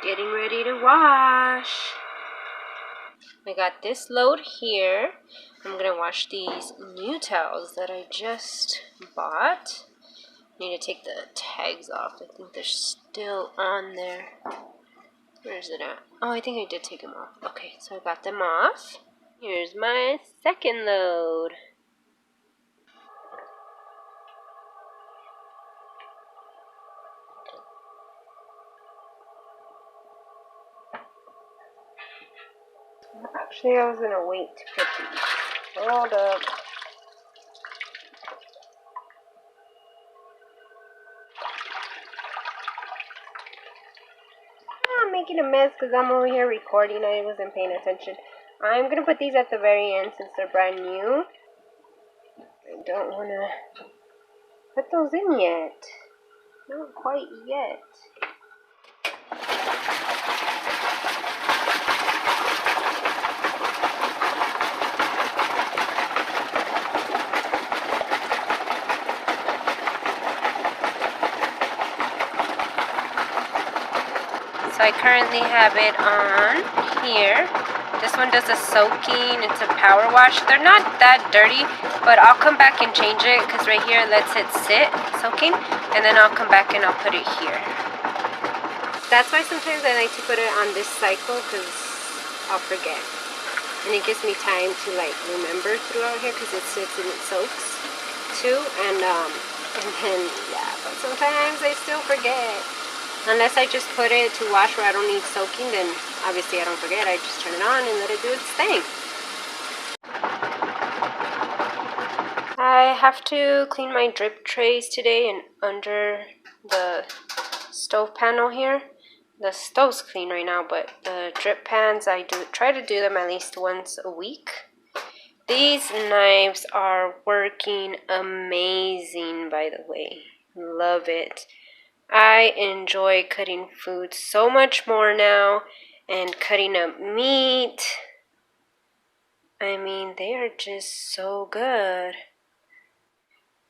Getting ready to wash. I got this load here. I'm gonna wash these new towels that I just bought. Need to take the tags off. I think they're still on there. Where is it at? Oh, I think I did take them off. Okay, so I got them off. Here's my second load. Actually, I was gonna wait to put these. Hold up. I'm making a mess because I'm over here recording. I wasn't paying attention. I'm gonna put these at the very end since they're brand new. I don't wanna put those in yet. Not quite yet. So I currently have it on here. This one does a soaking. It's a power wash. They're not that dirty, but I'll come back and change it because right here it lets it sit soaking, and then I'll come back and I'll put it here. That's why sometimes I like to put it on this cycle because I'll forget. And it gives me time to like remember throughout here because it sits and it soaks too. And then yeah, but sometimes I still forget. Unless I just put it to wash where I don't need soaking, then obviously I don't forget. I just turn it on and let it do its thing. I have to clean my drip trays today and under the stove panel here. The stove's clean right now, but the drip pans, I try to do them at least once a week. These knives are working amazing, by the way. Love it. I enjoy cutting food so much more now and cutting up meat. I mean, they are just so good.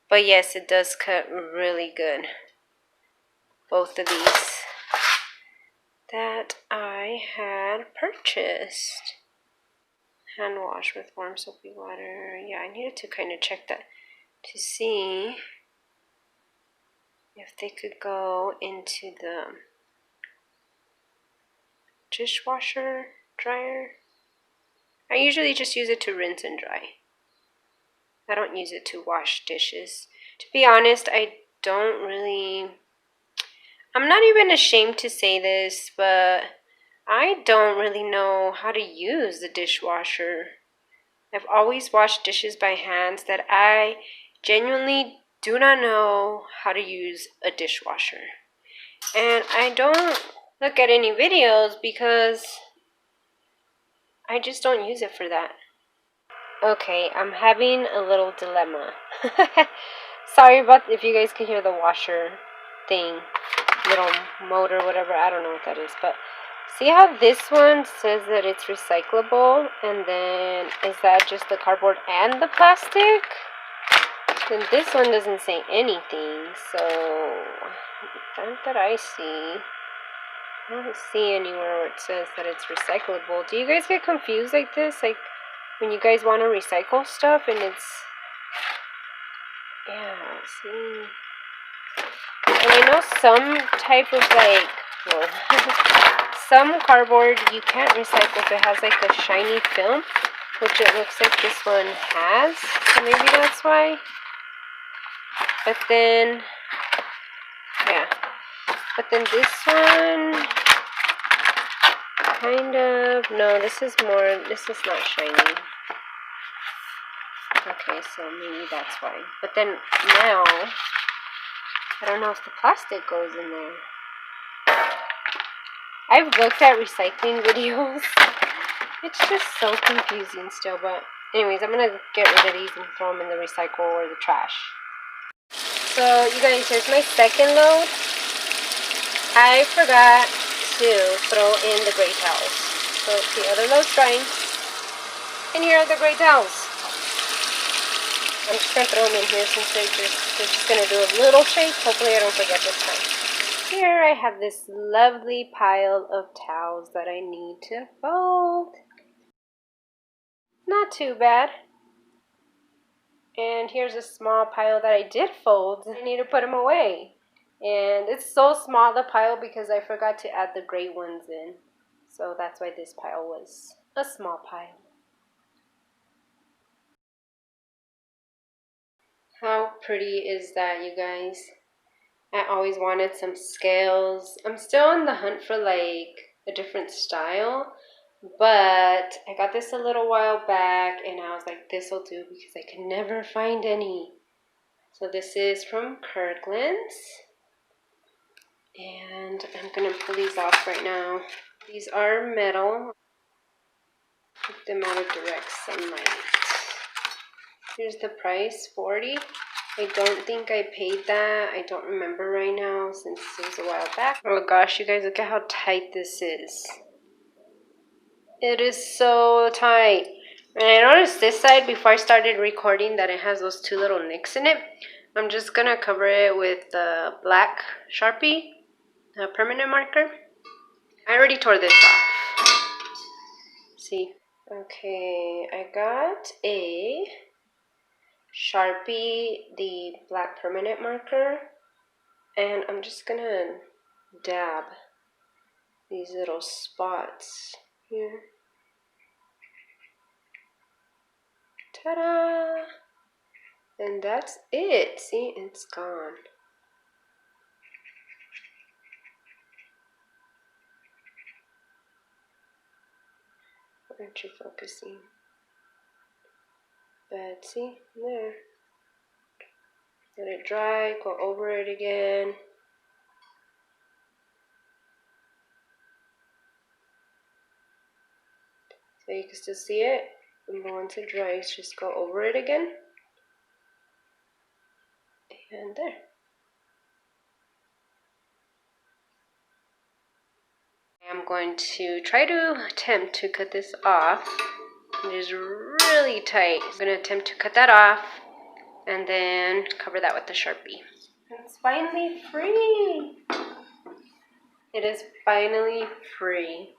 But yes, it does cut really good. Both of these that I had purchased. Hand wash with warm soapy water. Yeah, I needed to kind of check that to see if they could go into the dishwasher dryer. I usually just use it to rinse and dry. I don't use it to wash dishes. To be honest, I'm not even ashamed to say this, but I don't really know how to use the dishwasher. I've always washed dishes by hands that I genuinely do not know how to use a dishwasher. And I don't look at any videos because I just don't use it for that. Okay, I'm having a little dilemma. Sorry about if you guys can hear the washer thing, little motor, whatever, I don't know what that is, but see how this one says that it's recyclable, and then is that just the cardboard and the plastic? Then this one doesn't say anything, so not that I see. I don't see anywhere where it says that it's recyclable. Do you guys get confused like this? Like when you guys want to recycle stuff and it's, yeah, see. And I know some type of like, well, some cardboard you can't recycle if it has like a shiny film, which it looks like this one has. So maybe that's why. But then, yeah. But then this one, kind of, no, this is not shiny. Okay, so maybe that's why. But then now, I don't know if the plastic goes in there. I've looked at recycling videos. It's just so confusing still, but anyways, I'm going to get rid of these and throw them in the recycle or the trash. So, you guys, here's my second load. I forgot to throw in the gray towels. So, the other load's drying. And here are the gray towels. I'm just going to throw them in here since they're just going to do a little shake. Hopefully I don't forget this time. here I have this lovely pile of towels that I need to fold. Not too bad. And here's a small pile that I did fold. I need to put them away. And it's so small, the pile, because I forgot to add the gray ones in. So that's why this pile was a small pile. How pretty is that, you guys? I always wanted some scales. I'm still on the hunt for like a different style. But I got this a little while back and I was like, this will do because I can never find any. So this is from Kirkland's. And I'm going to pull these off right now. These are metal. Keep them out of direct sunlight. Here's the price, $40. I don't think I paid that. I don't remember right now since it was a while back. Oh gosh, you guys, look at how tight this is. It is so tight. And I noticed this side before I started recording that it has those two little nicks in it. I'm just going to cover it with the black Sharpie, the permanent marker. I already tore this off. See? Okay, I got a Sharpie, the black permanent marker. And I'm just going to dab these little spots here. Ta-da! And that's it. See, it's gone. Why aren't you focusing? But see, there. Let it dry, go over it again. So you can still see it. And once it dries, just go over it again. And there. I'm going to try to attempt to cut this off. It is really tight. I'm going to attempt to cut that off and then cover that with the Sharpie. It's finally free. It is finally free.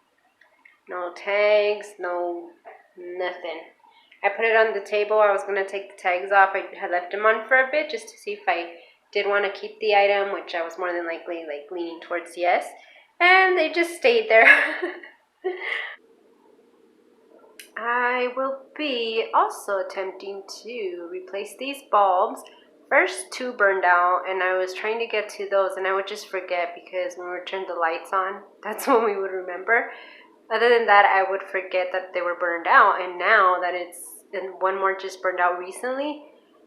No tags, no nothing. I put it on the table. I was going to take the tags off. I had left them on for a bit just to see if I did want to keep the item, which I was more than likely like leaning towards yes. And they just stayed there. I will be also attempting to replace these bulbs. First, two burned out, and I was trying to get to those, and I would just forget because when we turned the lights on, that's when we would remember. Other than that, I would forget that they were burned out, and now that and one more just burned out recently,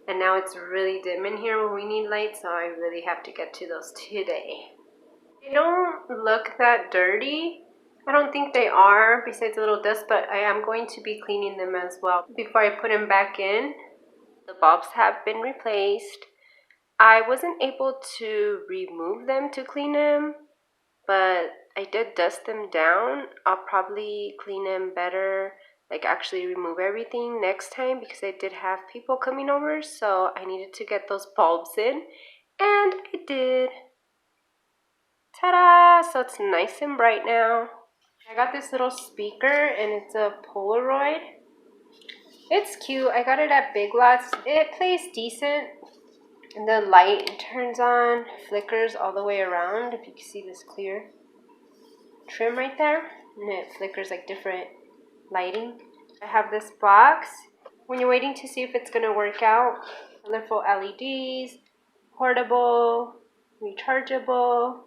and now it's really dim in here when we need light, so I really have to get to those today. They don't look that dirty. I don't think they are, besides a little dust, but I am going to be cleaning them as well before I put them back in. The bulbs have been replaced. I wasn't able to remove them to clean them, but I did dust them down. I'll probably clean them better, like actually remove everything next time because I did have people coming over, so I needed to get those bulbs in, and I did. Ta-da! So it's nice and bright now. I got this little speaker and it's a Polaroid. It's cute. I got it at Big Lots. It plays decent. And the light turns on, flickers all the way around. If you can see this clear trim right there. And it flickers like different lighting. I have this box. When you're waiting to see if it's going to work out, colorful LEDs, portable, rechargeable.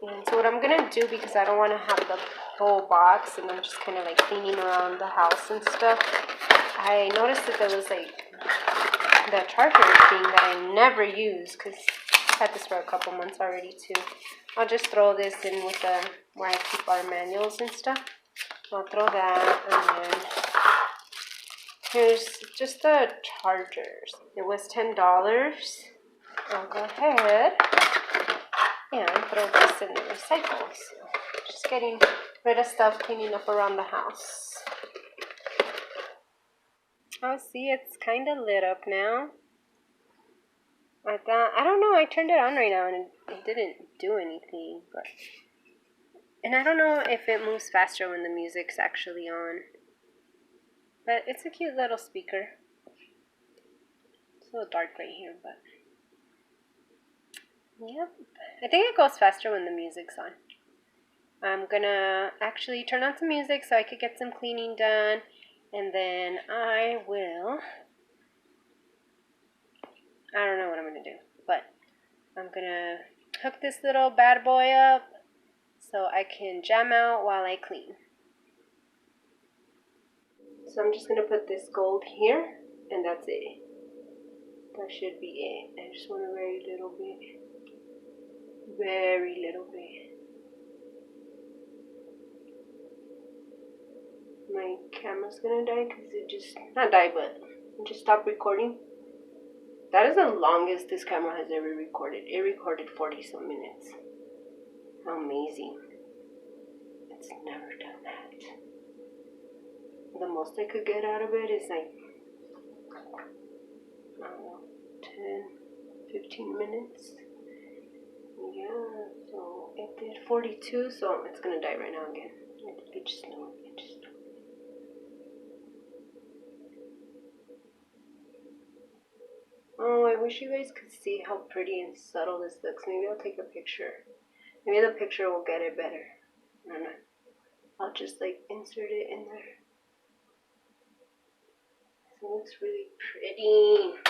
And so what I'm going to do, because I don't want to have the whole box and I'm just kind of like cleaning around the house and stuff, I noticed that there was like the charger thing that I never use because I've had this for a couple months already too. I'll just throw this in with where I keep our manuals and stuff. I'll throw that, and then here's just the chargers. It was $10. I'll go ahead and throw this in the recycle. So just getting rid of stuff, cleaning up around the house. Oh, see, it's kind of lit up now. I don't know, I turned it on right now and it didn't do anything, but, and I don't know if it moves faster when the music's actually on, but it's a cute little speaker. It's a little dark right here, but, yep, I think it goes faster when the music's on. I'm gonna actually turn on some music so I could get some cleaning done, and then I don't know what I'm gonna do, but I'm gonna hook this little bad boy up so I can jam out while I clean. So I'm just gonna put this gold here, and that's it. That should be it. I just want a very little bit. Very little bit. My camera's gonna die because it just, not die, but it just stopped recording. That is the longest this camera has ever recorded. It recorded 40-some minutes. How amazing. It's never done that. The most I could get out of it is like, I don't know, 10, 15 minutes. Yeah, so it did 42, so it's gonna die right now again. I just know it. Oh, I wish you guys could see how pretty and subtle this looks. Maybe I'll take a picture. Maybe the picture will get it better. I don't know. I'll just like insert it in there. It looks really pretty.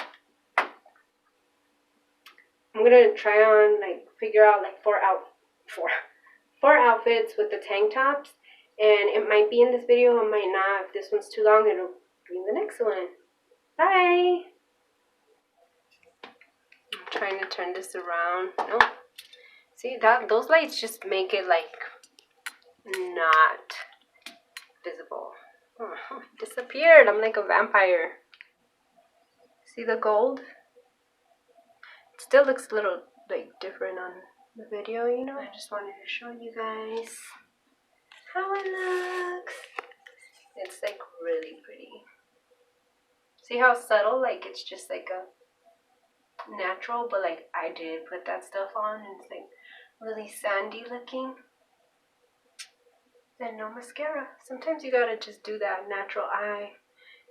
I'm gonna try on figure out four outfits with the tank tops, and it might be in this video, it might not. If this one's too long, it'll be in the next one. Bye. I'm trying to turn this around. Nope. See that those lights just make it not visible. Oh, it disappeared. I'm like a vampire. See the gold? It still looks a little different on the video, you know. I just wanted to show you guys how it looks. It's really pretty. See how subtle? It's just a natural, but I did put that stuff on, and it's really sandy looking. And no mascara. Sometimes you gotta just do that natural eye,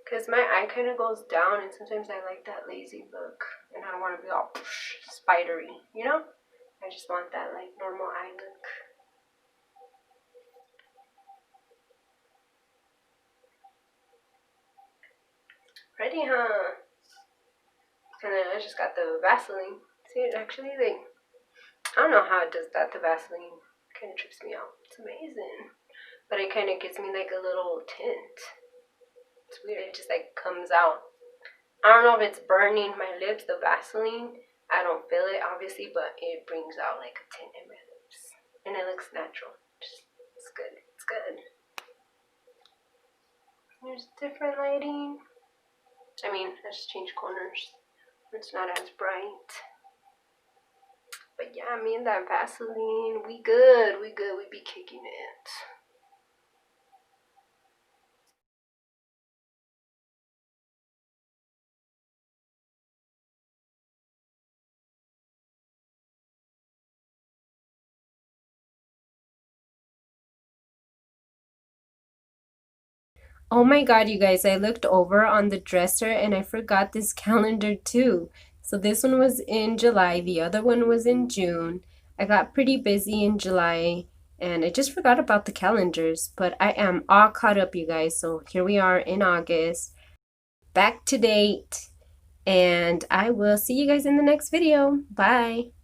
because my eye kind of goes down, and sometimes I like that lazy look, and I don't want to be all spidery, you know? I just want that normal eye look. Pretty, huh? And then I just got the Vaseline. See, it actually I don't know how it does that. The Vaseline kind of trips me out. It's amazing. But it kind of gives me a little tint. It's weird. It just comes out. I don't know if it's burning my lips, the Vaseline. I don't feel it, obviously, but it brings out a tint in my lips. And it looks natural. It's good. It's good. There's different lighting. I just change corners. It's not as bright. But yeah, me and that Vaseline, we good. We be kicking it. Oh my God, you guys, I looked over on the dresser and I forgot this calendar too. So this one was in July, the other one was in June. I got pretty busy in July and I just forgot about the calendars, but I am all caught up, you guys. So here we are in August, back to date, and I will see you guys in the next video. Bye.